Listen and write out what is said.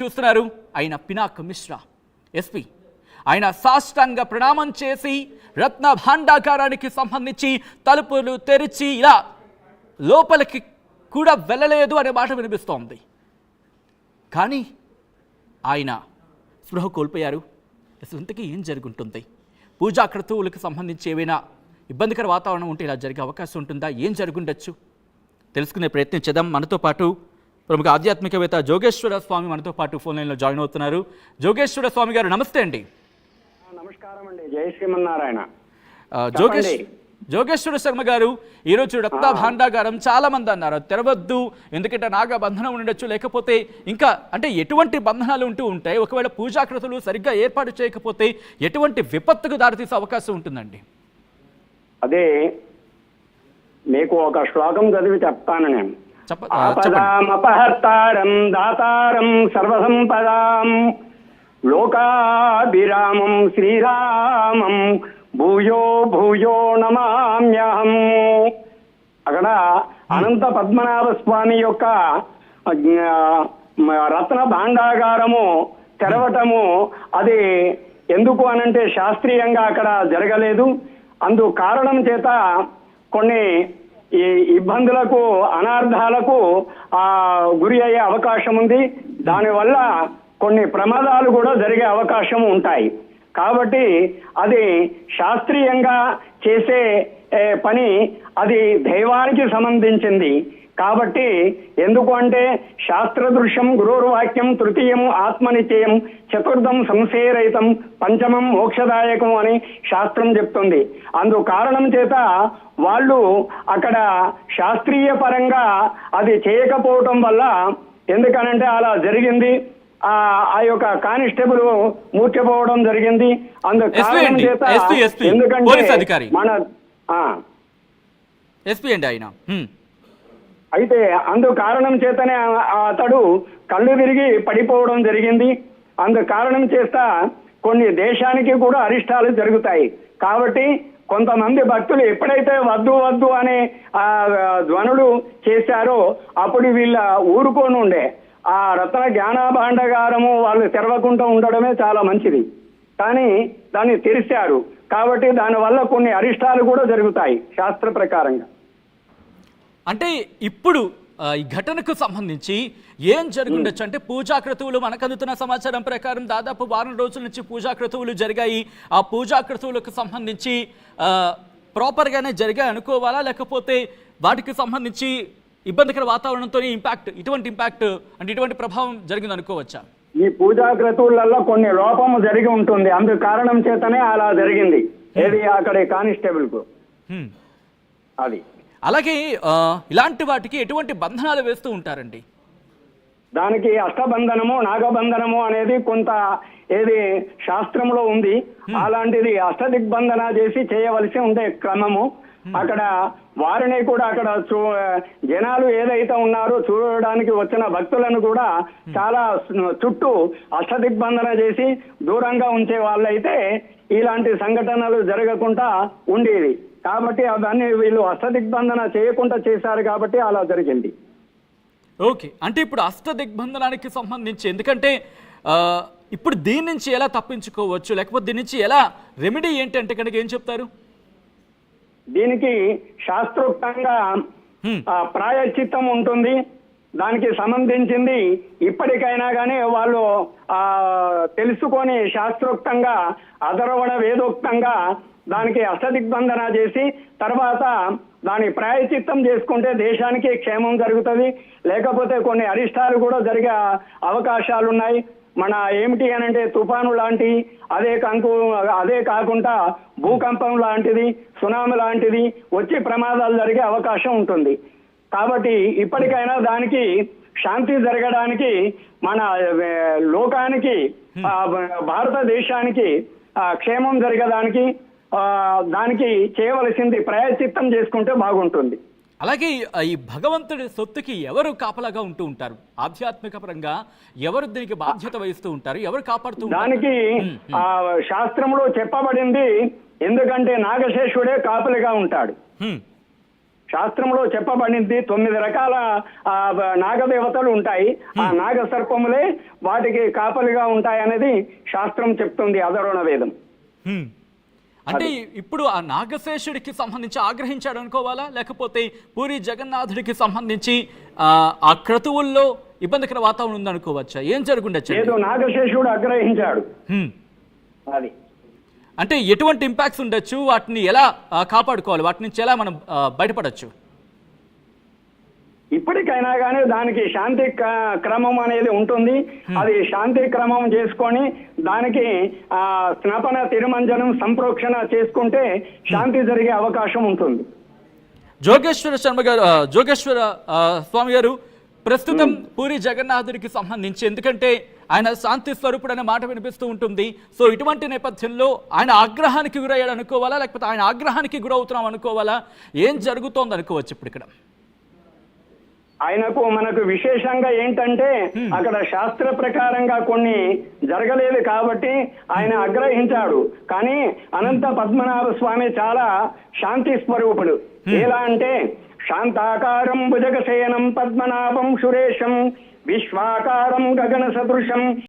చూస్తున్నారు ఆయన పినాక్ మిశ్రా ఎస్పీ. ఆయన సాష్టాంగ ప్రణామం చేసి రత్న భాండాగారానికి సంబంధించి తలుపులు తెరిచి ఇలా లోపలికి కూడా వెళ్ళలేదు అనే మాట వినిపిస్తోంది. కానీ ఆయన స్పృహ కోల్పోయారు. అసలు ఇంతకీ ఏం జరుగుంటుంది? పూజా క్రతువులకు సంబంధించి ఏవైనా ఇబ్బందికర వాతావరణం ఉంటే ఇలా జరిగే అవకాశం ఉంటుందా? ఏం జరుగుండొచ్చు తెలుసుకునే ప్రయత్నం చేద్దాం. మనతో పాటు ప్రముఖ ఆధ్యాత్మికవేత్త జోగేశ్వర స్వామి మనతో పాటు ఫోన్ లైన్లో జాయిన్ అవుతున్నారు. జోగేశ్వర స్వామి గారు నమస్తే అండి. నమస్కారం అండి. జై శ్రీమన్నారాయణ. జోగేశ్వర శర్మ గారు, ఈరోజు రత్న భాండాగారం చాలా మంది అన్నారు తెరవద్దు, ఎందుకంటే నాగా బంధనం ఉండొచ్చు, లేకపోతే ఇంకా అంటే ఎటువంటి బంధనాలు ఉంటూ ఉంటాయి, ఒకవేళ పూజాకృతులు సరిగ్గా ఏర్పాటు చేయకపోతే ఎటువంటి విపత్తుకు దారితీసే అవకాశం ఉంటుందండి? అదే మీకు ఒక శ్లోకం చదివి చెప్తాను నేను. ఆపదామపహర్తారం దాతారం సర్వసంపదాం లోకాభిరామం శ్రీరామం భూయో భూయో నమామ్యహం. అక్కడ అనంత పద్మనాభ స్వామి యొక్క రత్న భాండాగారము తెరవటము అది ఎందుకు అనంటే శాస్త్రీయంగా అక్కడ జరగలేదు. అందు కారణం చేత కొన్ని ఈ ఇబ్బందులకు అనార్థాలకు గురి అయ్యే అవకాశం ఉంది. దానివల్ల కొన్ని ప్రమాదాలు కూడా జరిగే అవకాశం ఉంటాయి. కాబట్టి అది శాస్త్రీయంగా చేసే పని, అది దైవానికి సంబంధించింది. కాబట్టి ఎందుకు అంటే శాస్త్రదృశ్యం గురోర్వాక్యం తృతీయం ఆత్మనిత్యం చతుర్థం సంశయరహితం పంచమం మోక్షదాయకం అని శాస్త్రం చెప్తుంది. అందు కారణం చేత వాళ్ళు అక్కడ శాస్త్రీయ పరంగా అది చేయకపోవటం వల్ల, ఎందుకనంటే అలా జరిగింది, ఆ యొక్క కానిస్టేబుల్ మూర్చపోవడం జరిగింది. అందు కారణం చేత ఎందుకంటే మన ఎస్పీ అండి ఆయన అయితే అందు కారణం చేతనే అతడు కళ్ళు తిరిగి పడిపోవడం జరిగింది. అందు కారణం చేత కొన్ని దేశానికి కూడా అరిష్టాలు జరుగుతాయి. కాబట్టి కొంతమంది భక్తులు ఎప్పుడైతే వద్దు వద్దు అనే ధ్వనులు చేశారో అప్పుడు వీళ్ళ ఊరుకోని ఉండే ఆ రత్న జ్ఞానభాండాగారము వాళ్ళు తెరవకుండా ఉండడమే చాలా మంచిది. కానీ దాన్ని తెరిచారు కాబట్టి దానివల్ల కొన్ని అరిష్టాలు కూడా జరుగుతాయి శాస్త్ర ప్రకారంగా. అంటే ఇప్పుడు ఈ ఘటనకు సంబంధించి ఏం జరుగుండొచ్చు అంటే, పూజా క్రతువులు మనకు అందుతున్న సమాచారం ప్రకారం దాదాపు వారం రోజుల నుంచి పూజా క్రతువులు జరిగాయి. ఆ పూజా క్రతువులకు సంబంధించి ప్రాపర్గానే జరిగాయి అనుకోవాలా, లేకపోతే వాటికి సంబంధించి ఇబ్బందికర వాతావరణంతో ఇటువంటి ఇంపాక్ట్ అంటే ఇటువంటి ప్రభావం జరిగింది అనుకోవచ్చా? ఈ పూజా క్రతువులలో కొన్ని లోపము జరిగి ఉంటుంది. అందుకు కారణం చేతనే అలా జరిగింది. ఏది అక్కడ కానిస్టేబుల్ కు అది. అలాగే ఇలాంటి వాటికి ఎటువంటి బంధనాలు వేస్తూ ఉంటారండి? దానికి అష్టబంధనము నాగబంధనము అనేది కొంత ఏది శాస్త్రంలో ఉంది. అలాంటిది అష్టదిగ్బంధన చేసి చేయవలసి ఉండే క్రమము. అక్కడ వారిని కూడా అక్కడ జనాలు ఏదైతే ఉన్నారో చూడడానికి వచ్చిన భక్తులను కూడా చాలా చుట్టూ అష్టదిగ్బంధన చేసి దూరంగా ఉంచే వాళ్ళైతే ఇలాంటి సంఘటనలు జరగకుండా ఉండేది. కాబట్టి అవన్నీ వీళ్ళు అష్టదిగ్బంధన చేయకుండా చేశారు కాబట్టి అలా జరిగింది. ఓకే, అంటే ఇప్పుడు అష్టదిగ్బంధనానికి సంబంధించి, ఎందుకంటే ఇప్పుడు దీని నుంచి ఎలా తప్పించుకోవచ్చు, లేకపోతే దీని నుంచి ఎలా రెమెడీ ఏంటి అంటే కనుక ఏం చెప్తారు? దీనికి శాస్త్రోక్తంగా ప్రాయశ్చిత్తం ఉంటుంది. దానికి సంబంధించింది ఇప్పటికైనా కానీ వాళ్ళు తెలుసుకొని శాస్త్రోక్తంగా అధర్వణ వేదోక్తంగా దానికి అష్టదిగ్బంధన చేసి తర్వాత దాని ప్రాయశ్చిత్తం చేసుకుంటే దేశానికి క్షేమం జరుగుతుంది. లేకపోతే కొన్ని అరిష్టాలు కూడా జరిగే అవకాశాలు ఉన్నాయి. మన ఏమిటి అనంటే తుఫాను లాంటి అదే కాకుండా భూకంపం లాంటిది, సునామీ లాంటిది వచ్చి ప్రమాదాలు జరిగే అవకాశం ఉంటుంది. కాబట్టి ఇప్పటికైనా దానికి శాంతి జరగడానికి, మన లోకానికి భారతదేశానికి క్షేమం జరగడానికి దానికి చేయవలసింది ప్రాయశ్చిత్తం చేసుకుంటే బాగుంటుంది. అలాగే ఈ భగవంతుడి సొత్తుకి ఎవరు కాపలాగా ఉంటూ ఉంటారు? ఆధ్యాత్మిక పరంగా ఎవరు దీనికి బాధ్యత వహిస్తూ ఉంటారు? ఎవరు కాపాడుతూ ఉంటారు? దానికి శాస్త్రంలో చెప్పబడింది. ఎందుకంటే నాగశేషుడే కాపలిగా ఉంటాడు. శాస్త్రంలో చెప్పబడింది 9 రకాల నాగదేవతలు ఉంటాయి. ఆ నాగ సర్పములే వాటికి కాపలిగా ఉంటాయి అనేది శాస్త్రం చెప్తుంది, అధర్వణ వేదం. అంటే ఇప్పుడు ఆ నాగశేషుడికి సంబంధించి ఆగ్రహించాడు అనుకోవాలా, లేకపోతే పూరి జగన్నాథుడికి సంబంధించి ఆ క్రతువుల్లో ఇబ్బందికర వాతావరణం ఉందనుకోవచ్చా? ఏం జరుగుండొచ్చు? ఏదో నాగశేషుడు ఆగ్రహించాడు. అది అంటే ఎటువంటి ఇంపాక్ట్స్ ఉండొచ్చు, వాటిని ఎలా కాపాడుకోవాలి, వాటి నుంచి ఎలా మనం బయటపడచ్చు? ఇప్పటికైనా కానీ దానికి శాంతి క్రమం అనేది ఉంటుంది. అది శాంతి క్రమం చేసుకొని దానికి స్నాపన తిరుమంజనం సంప్రోక్షణ చేసుకుంటే శాంతి జరిగే అవకాశం ఉంటుంది. జోగేశ్వర శర్మ గారు, జోగేశ్వర స్వామి గారు, ప్రస్తుతం పూరి జగన్నాథుడికి సంబంధించి, ఎందుకంటే ఆయన శాంతి స్వరూపుడు అనే మాట వినిపిస్తూ ఉంటుంది. సో ఇటువంటి నేపథ్యంలో ఆయన ఆగ్రహానికి గురయ్యాడు అనుకోవాలా, లేకపోతే ఆయన ఆగ్రహానికి గురవుతున్నాం అనుకోవాలా? ఏం జరుగుతోంది అనుకోవచ్చు ఇప్పుడు ఇక్కడ? ఆయనకు మనకు విశేషంగా ఏంటంటే అక్కడ శాస్త్ర ప్రకారంగా కొన్ని జరగలేదు కాబట్టి ఆయన ఆగ్రహించాడు. కానీ అనంత పద్మనాభ స్వామి చాలా శాంతి స్వరూపుడు. ఎలా అంటే శాంతాకారం భుజగశయనం పద్మనాభం సురేశం విశ్వాకారం గగన సదృశం